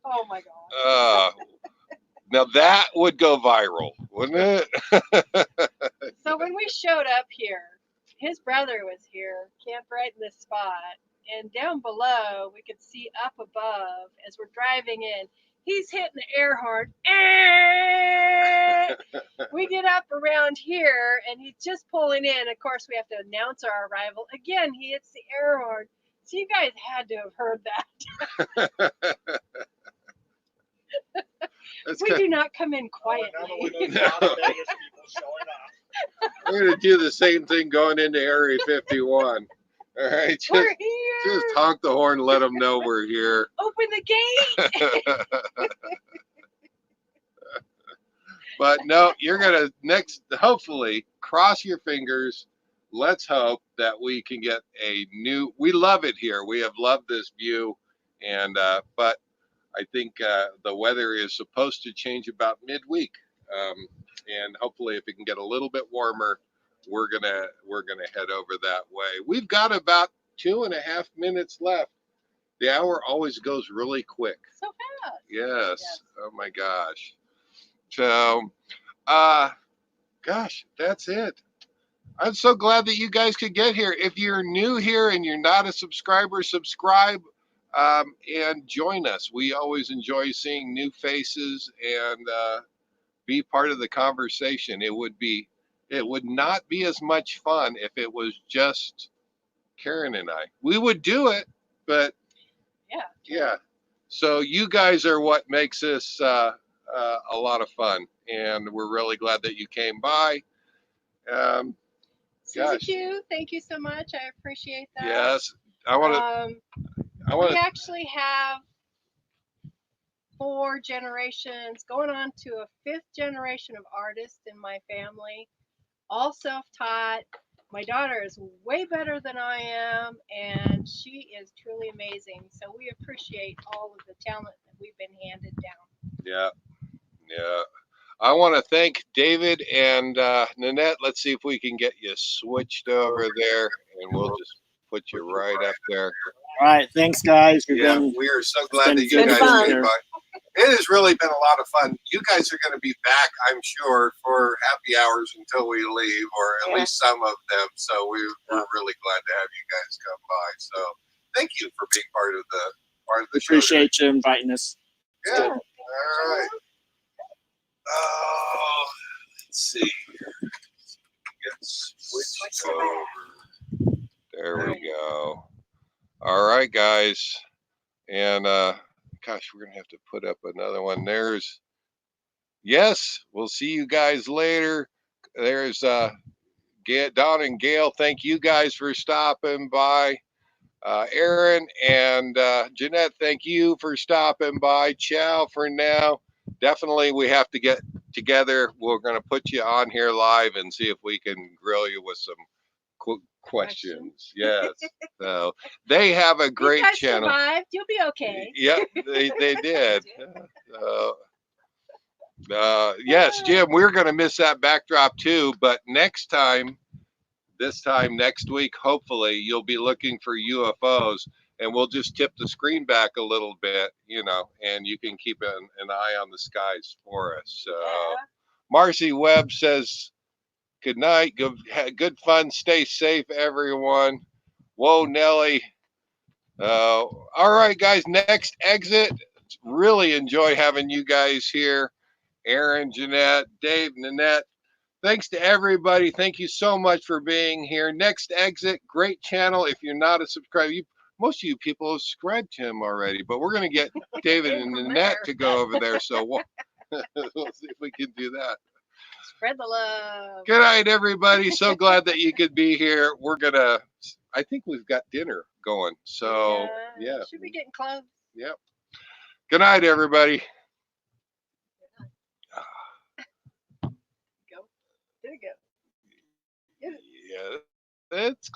Oh my God. Now that would go viral, wouldn't it? So when we showed up here, his brother was here, camped right in this spot. And down below, we could see up above as we're driving in. He's hitting the air horn. We get up around here, and he's just pulling in. Of course, we have to announce our arrival. Again, he hits the air horn. So you guys had to have heard that. We do not come in quietly. We're going to do the same thing going into Area 51. All right, We're here. just honk the horn, let them know we're here. Open the gate. But no, you're gonna hopefully cross your fingers. Let's hope that we can get a new. We love it here. We have loved this view, and but I think the weather is supposed to change about midweek, and hopefully, if it can get a little bit warmer, we're gonna head over that way. We've got about 2.5 minutes left. The hour always goes really quick. So fast. Yes. Oh my gosh. So, gosh, that's it. I'm so glad that you guys could get here. If you're new here and you're not a subscriber, subscribe and join us. We always enjoy seeing new faces and be part of the conversation. It would not be as much fun if it was just Karen and I. We would do it, but yeah. So you guys are what makes this a lot of fun, and we're really glad that you came by. Susie Q, thank you so much. I appreciate that. Yes, I want to. We actually have 4 generations, going on to a 5th generation of artists in my family, all self-taught. My daughter is way better than I am, and she is truly amazing. So we appreciate all of the talent that we've been handed down. Yeah. I want to thank David and Nanette. Let's see if we can get you switched over there, and we'll just put you right up there. All right, thanks, guys. We are so glad that you guys came by. It has really been a lot of fun. You guys are going to be back, I'm sure, for happy hours until we leave, or at least some of them. So we're really glad to have you guys come by. So thank you for being part of the show. Appreciate you inviting us. Yeah. All right. Oh, let's see. Get switched over. There we go. All right, guys. And gosh, we're gonna have to put up another one. Yes, we'll see you guys later. There's Don and Gail. Thank you guys for stopping by. Aaron and Jeanette, thank you for stopping by. Ciao for now. Definitely we have to get together, we're going to put you on here live and see if we can grill you with some questions. Yes. So they have a great you guys channel. survived. You'll be okay. Yep, they did. Yes, Jim, we're going to miss that backdrop too, but next time, this time next week, hopefully you'll be looking for UFOs, and we'll just tip the screen back a little bit, you know, and you can keep an eye on the skies for us. So Marcy Webb says, good night, good fun, stay safe, everyone. Whoa, Nelly. All right, guys, next exit. Really enjoy having you guys here. Aaron, Jeanette, Dave, Nanette. Thanks to everybody. Thank you so much for being here. Next exit, great channel. If you're not a subscriber, most of you people have subscribed to him already, but we're going to get David and Nanette to go over there. So we'll see if we can do that. Spread the love. Good night, everybody. So glad that you could be here. I think we've got dinner going. So, yeah. Should be getting close. Yep. Good night, everybody. Go. There you go. Yeah, it's